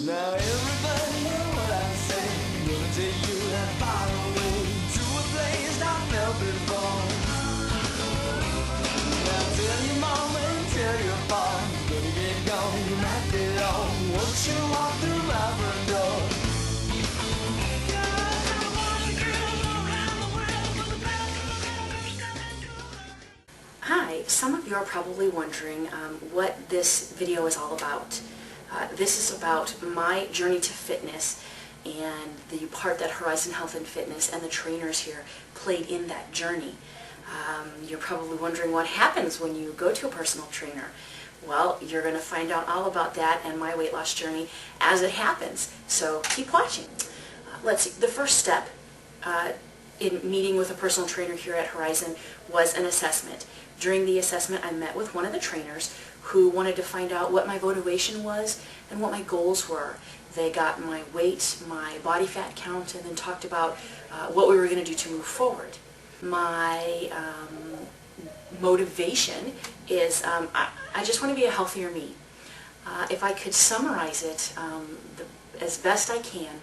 Now everybody hear what I say. I'm gonna take you that far away to a place I've never before. Now tell your mama and tell your pa, gonna get gone, you might be long. Won't you walk through my front door? Hi, some of you are probably wondering what this video is all about. This is about my journey to fitness and the part that Horizon Health and Fitness and the trainers here played in that journey. You're probably wondering what happens when you go to a personal trainer. Well, you're going to find out all about that and my weight loss journey as it happens, so keep watching. Let's see, the first step in meeting with a personal trainer here at Horizon was an assessment. During the assessment, I met with one of the trainers who wanted to find out what my motivation was and what my goals were. They got my weight, my body fat count, and then talked about what we were going to do to move forward. My motivation is I just want to be a healthier me. If I could summarize it as best I can,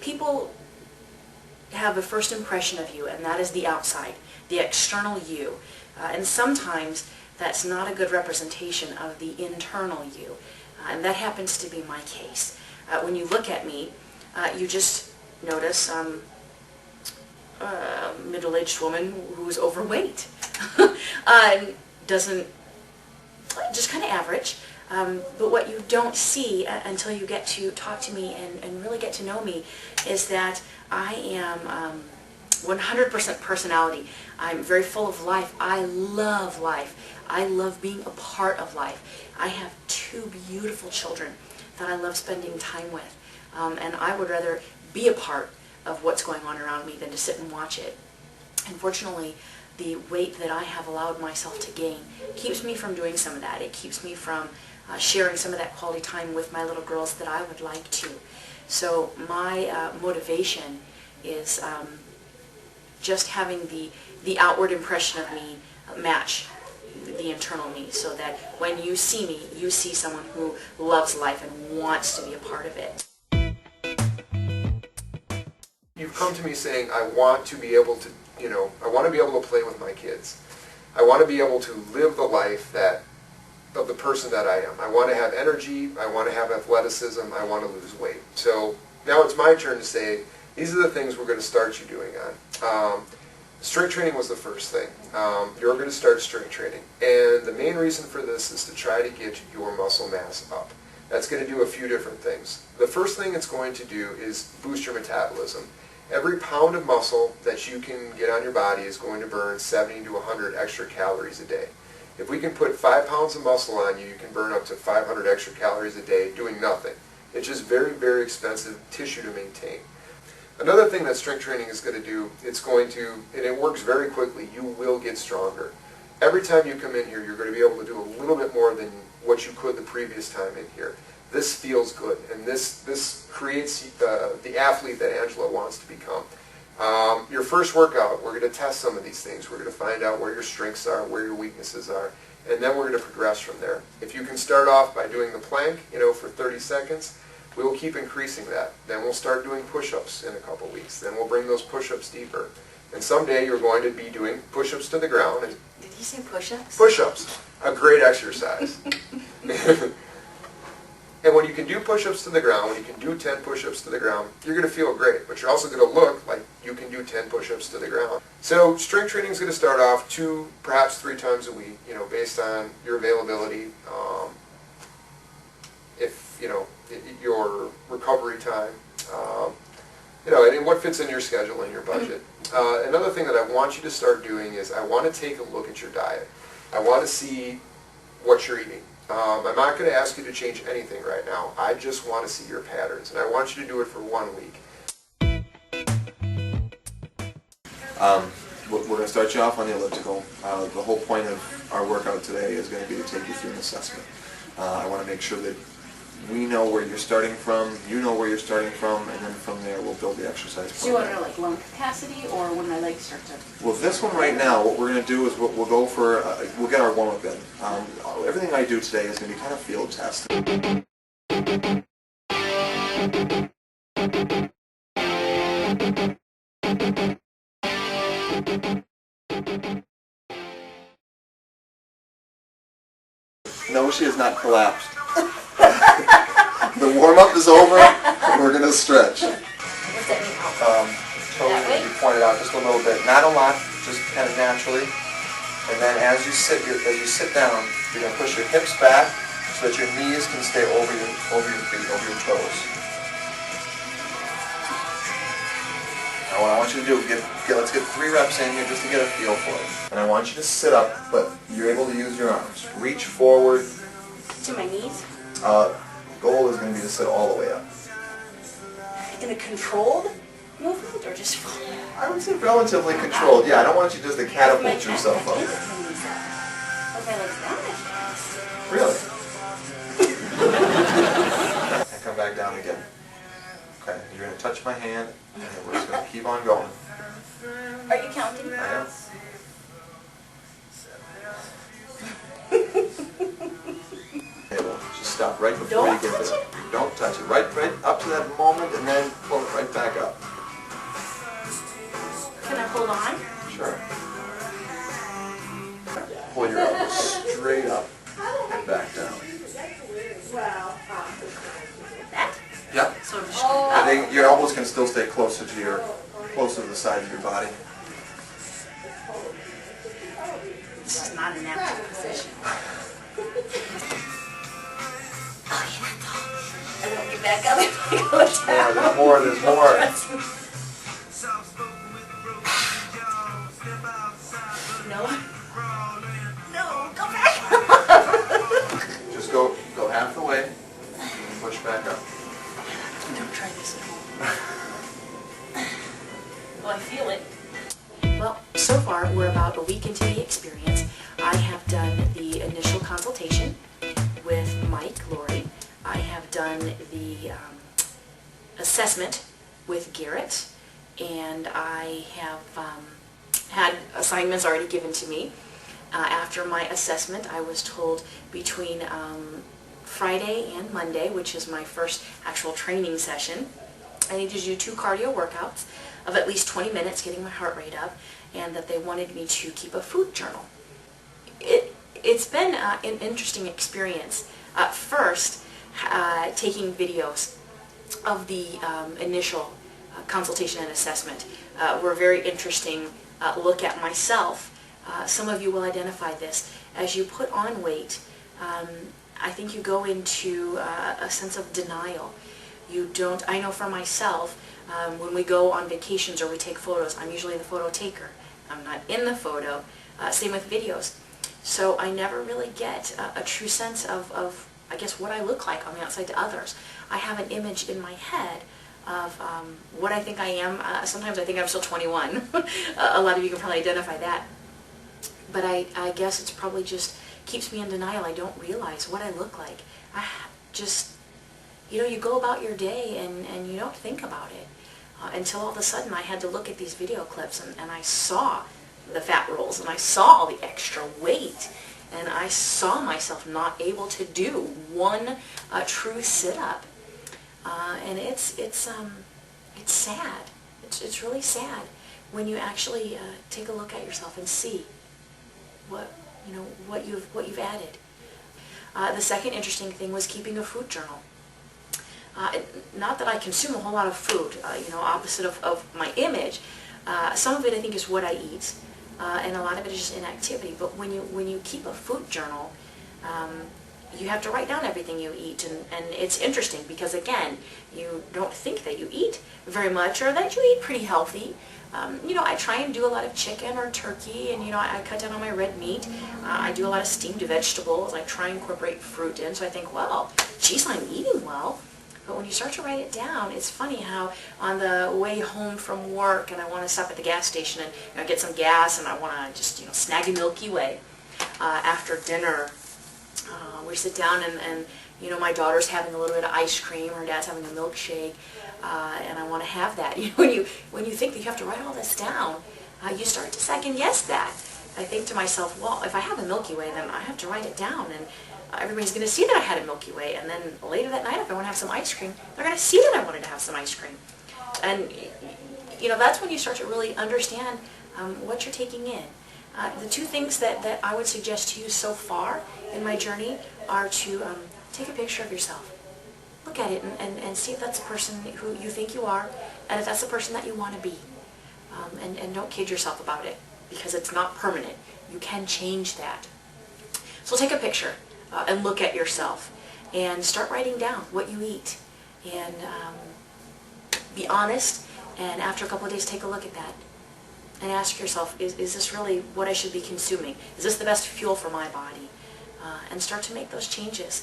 people have a first impression of you, and that is the outside, the external you. And sometimes that's not a good representation of the internal you. And that happens to be my case. When you look at me, you just notice a middle-aged woman who's overweight. Just kind of average. But what you don't see until you get to talk to me and really get to know me is that I am 100% personality. I'm very full of life. I love life. I love being a part of life. I have 2 beautiful children that I love spending time with. And I would rather be a part of what's going on around me than to sit and watch it. Unfortunately, the weight that I have allowed myself to gain keeps me from doing some of that. It keeps me from sharing some of that quality time with my little girls that I would like to. So my motivation is just having the outward impression of me match the internal me, so that when you see me, you see someone who loves life and wants to be a part of it. You've come to me saying, I want to be able to, I want to be able to play with my kids. I want to be able to live the life of the person that I am. I want to have energy, I want to have athleticism, I want to lose weight. So now it's my turn to say, these are the things we're going to start you doing on. Strength training was the first thing. You're going to start strength training. And the main reason for this is to try to get your muscle mass up. That's going to do a few different things. The first thing it's going to do is boost your metabolism. Every pound of muscle that you can get on your body is going to burn 70 to 100 extra calories a day. If we can put 5 pounds of muscle on you, you can burn up to 500 extra calories a day doing nothing. It's just very, very expensive tissue to maintain. Another thing that strength training is going to do, and it works very quickly, you will get stronger. Every time you come in here, you're going to be able to do a little bit more than what you could the previous time in here. This feels good, and this creates the athlete that Angela wants to become. Your first workout, we're going to test some of these things. We're going to find out where your strengths are, where your weaknesses are, and then we're going to progress from there. If you can start off by doing the plank, for 30 seconds, we will keep increasing that. Then we'll start doing push-ups in a couple weeks. Then we'll bring those push-ups deeper. And someday you're going to be doing push-ups to the ground. Did you say push-ups? Push-ups. A great exercise. And when you can do push-ups to the ground, when you can do 10 push-ups to the ground, you're going to feel great. But you're also going to look like you can do 10 push-ups to the ground. So strength training is going to start off 2, perhaps 3 times a week, based on your availability. Your recovery time, and what fits in your schedule and your budget. Another thing that I want you to start doing is I want to take a look at your diet. I want to see what you're eating. I'm not going to ask you to change anything right now. I just want to see your patterns, and I want you to do it for 1 week. We're going to start you off on the elliptical. The whole point of our workout today is going to be to take you through an assessment. I want to make sure that we know where you're starting from, you know where you're starting from, and then from there we'll build the exercise program. Do you want to know like lung capacity or when my legs start to... Well, this one right now, what we're going to do is we'll go for, we'll get our warm-up in. Everything I do today is going to be kind of field tested. No, she has not collapsed. The warm-up is over. We're going to stretch. What's that mean? Toes That way? you pointed out just a little bit, not a lot, just kind of naturally. And then as you sit down, you're going to push your hips back so that your knees can stay over your feet, over your toes. Now what I want you to do, let's get 3 reps in here just to get a feel for it. And I want you to sit up, but you're able to use your arms. Reach forward. To my knees? Goal is going to be to sit all the way up. In a controlled movement or just I would say relatively controlled. Yeah, I don't want you just to catapult yourself up. With my legs down? Really? And come back down again. Okay, you're going to touch my hand, and we're just going to keep on going. Are you counting? I am. Okay, well, just stop right before you get there. Don't touch it. Right up to that moment, and then pull it right back up. Can I hold on? Sure. Pull your elbows straight up and back down. That? Yep. So just I think your elbows can still stay closer to the side of your body. This is not a natural position. Oh yeah, that's all. I won't get back up if I go down. There's more. No. No, go back. Just go half the way and push back up. Don't try this at home. Oh, I feel it. Well, so far we're about a week into the experience. I have done the initial consultation with Mike Lori. I have done the assessment with Garrett, and I have had assignments already given to me. After my assessment, I was told between Friday and Monday, which is my first actual training session, I needed to do 2 cardio workouts of at least 20 minutes, getting my heart rate up, and that they wanted me to keep a food journal. It's been an interesting experience. First, taking videos of the initial consultation and assessment were a very interesting look at myself. Some of you will identify this. As you put on weight, I think you go into a sense of denial. You don't, I know for myself, when we go on vacations or we take photos, I'm usually the photo taker. I'm not in the photo. Same with videos. So I never really get a true sense of, I guess, what I look like on the outside to others. I have an image in my head of what I think I am. Sometimes I think I'm still 21. A lot of you can probably identify that. But I guess it's probably just keeps me in denial. I don't realize what I look like. I just, you know, you go about your day and you don't think about it until all of a sudden I had to look at these video clips and I saw the fat rolls and I saw all the extra weight and I saw myself not able to do one true sit-up. And it's sad. It's really sad when you actually take a look at yourself and see what you've added. The second interesting thing was keeping a food journal. Not that I consume a whole lot of food, opposite of my image. Some of it I think is what I eat, and a lot of it is just inactivity. But when you keep a food journal, you have to write down everything you eat, and it's interesting because again, you don't think that you eat very much or that you eat pretty healthy. I try and do a lot of chicken or turkey, and I cut down on my red meat. I do a lot of steamed vegetables. I try and incorporate fruit in, so I think, well, geez, I'm eating well. But when you start to write it down, it's funny how on the way home from work, and I want to stop at the gas station and get some gas, and I want to just snag a Milky Way. After dinner, we sit down and my daughter's having a little bit of ice cream, her dad's having a milkshake, and I want to have that. When you think that you have to write all this down, you start to second guess that. I think to myself, well, if I have a Milky Way, then I have to write it down. And everybody's going to see that I had a Milky Way, and then later that night if I want to have some ice cream, they're going to see that I wanted to have some ice cream. And that's when you start to really understand what you're taking in. The two things that I would suggest to you so far in my journey are to take a picture of yourself. Look at it and see if that's the person who you think you are, and if that's the person that you want to be. And don't kid yourself about it, because it's not permanent. You can change that. So take a picture and look at yourself, and start writing down what you eat, and be honest, and after a couple of days take a look at that and ask yourself, is this really what I should be consuming? Is this the best fuel for my body? And start to make those changes.